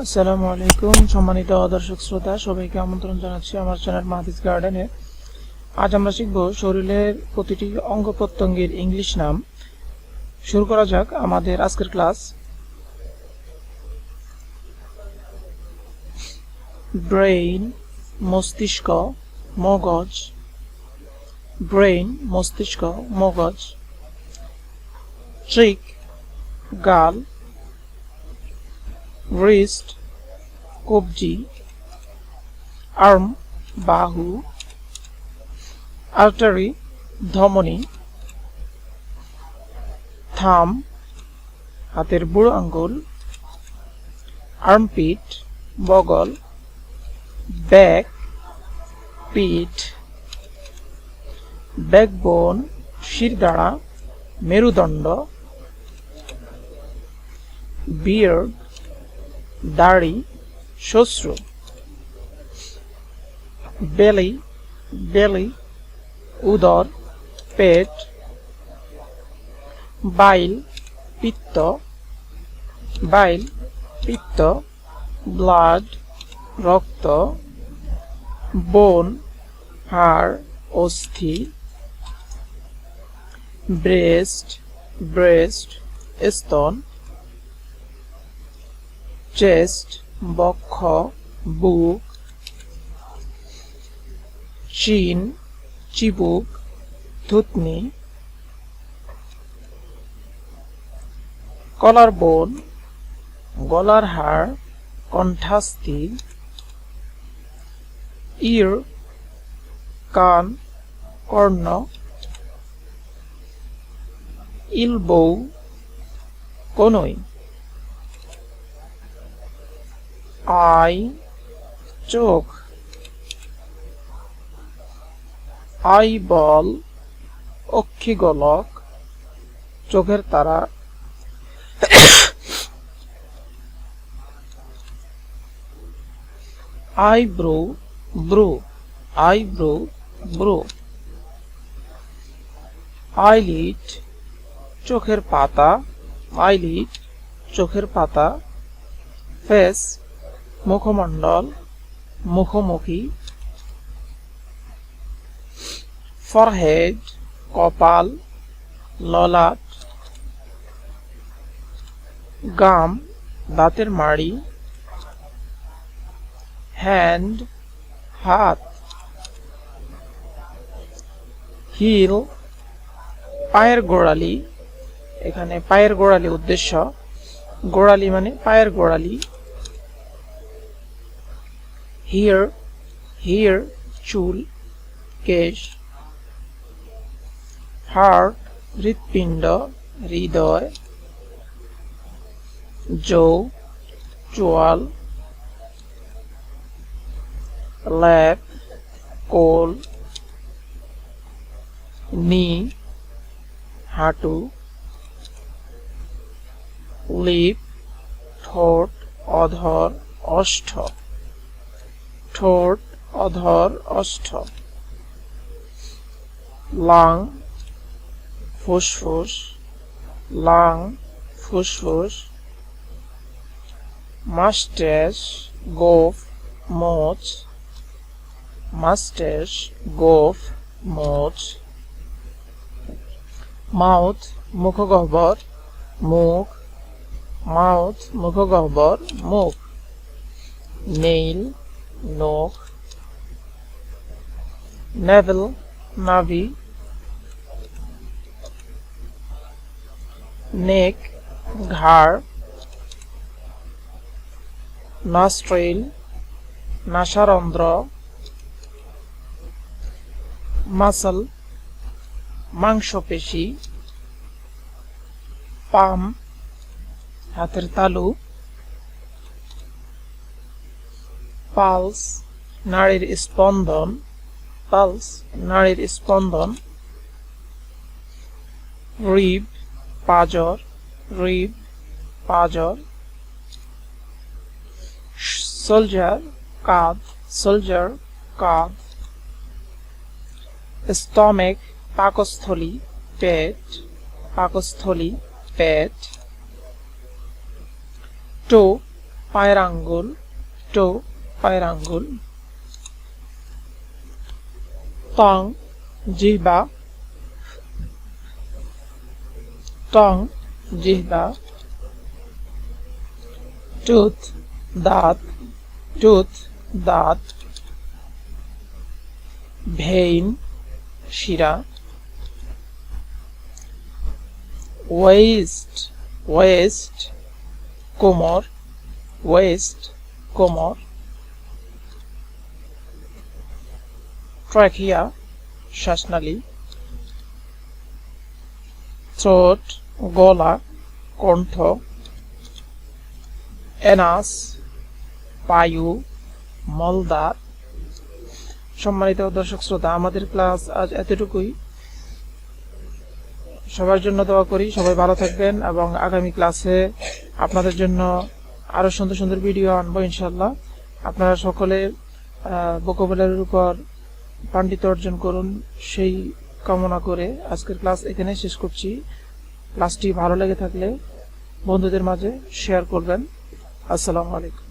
আসসালামু আলাইকুম সম্মানিত দর্শক শ্রোতা, সবাইকে আমন্ত্রণ জানাচ্ছি আমার চ্যানেল মাহাদিস গার্ডেনে। আজ আমরা শিখব শরীরের প্রতিটি অঙ্গ প্রত্যঙ্গের ইংলিশ নাম। শুরু করা যাক আমাদের আজকের ক্লাস। ব্রেইন মস্তিষ্ক, মগজ। ব্রেইন মস্তিষ্ক, মগজ। ট্রিক গাল। রিস্ট কবজি। আর্ম বাহু। আর্টারি ধমনী। থাম হাতের বুড়ো আঙ্গুল। আর্মপিট বগল। ব্যাক পিঠ। ব্যাকবোন শিরদাঁড়া মেরুদণ্ড। বিয়ার্ড দাড়ি শ্বশ্রু। বেলি বেলি উদর পেট। বাইল পিত্ত বাইল পিত্ত। ব্লাড রক্ত। বোন হাড় অস্থি। ব্রেস্ট ব্রেস্ট স্তন। চেস্ট বক্ষ বুক। চিন চিবুক থুতনি। কলার বোন গলার হাড় কণ্ঠাস্থি। ইর কান কর্ণ। ইলবো কনুই। আই চোখ। আইবল অক্ষিগোলক চোখের তারা। Eyebrow Bru eyebrow Bru. Eyelid চোখের পাতা আইলিড চোখের পাতা। ফেস মুখমণ্ডল মুখোমুখি। ফরহেড কপাল ললাট। গাম দাঁতের মাড়ি। হ্যান্ড হাত। হিল পায়ের গোড়ালি, এখানে পায়ের গোড়ালি উদ্দেশ্য, গোড়ালি মানে পায়ের গোড়ালি। হিয়ার হিয়ার চুল কেশ। হার্ট হৃৎপিণ্ড হৃদয়। জো চোয়াল। ল্যাব কোল। নি হাঁটু। লিপ ঠোঁট অধর ওষ্ঠ। ঠোঁট অধর ওষ্ঠ। লাং ফুসফুস লাং ফুসফুস। মাস্টাচ গোঁফ মোচ। মাস্টাচ গোঁফ মোচ। মাউথ মুখগহ্বর মুখ। মাউথ মুখগহ্বর মুখ। নেইল নখ। নেভেল নাভি। নেক ঘাড়। নস্ট্রিল নাসারন্ধ্র। মাসল মাংসপেশি। পাম হাতের তালু। পালস নাড়ির স্পন্দন পালস নাড়ির স্পন্দন। রিব পাঁজর রিব পাঁজর। সোলজার কাঁধ সোলজার কাঁধ। স্টমেক পাকস্থলী পেট পাকস্থলী পেট। টো পায়ের আঙ্গুল, টো পায়ের আঙ্গুল। টং জিহ্বা, টং জিহ্বা। টুথ দাঁত, টুথ দাঁত। ভেইন শিরা। ওয়েস্ট, ওয়েস্ট কোমর, ওয়েস্ট কোমর। ট্রাকিয়া শ্বাসনালী। থ্রোট গলা, কণ্ঠ। এনাস পায়ু, মলদ্বার। সম্মানিত দর্শক শ্রোতা, আমাদের ক্লাস আজ এতটুকুই। সবার জন্য দোয়া করি সবাই ভালো থাকবেন, এবং আগামী ক্লাসে আপনাদের জন্য আরো সুন্দর সুন্দর ভিডিও আনবো ইনশাল্লাহ। আপনারা সকলে ভোকাবুলারির উপর পাণ্ডিত্য অর্জন করুন, সেই কামনা করে আজকের ক্লাস এখানে শেষ করছি। ক্লাসটি ভালো লেগে থাকলে বন্ধুদের মাঝে শেয়ার করবেন। আসসালামু আলাইকুম।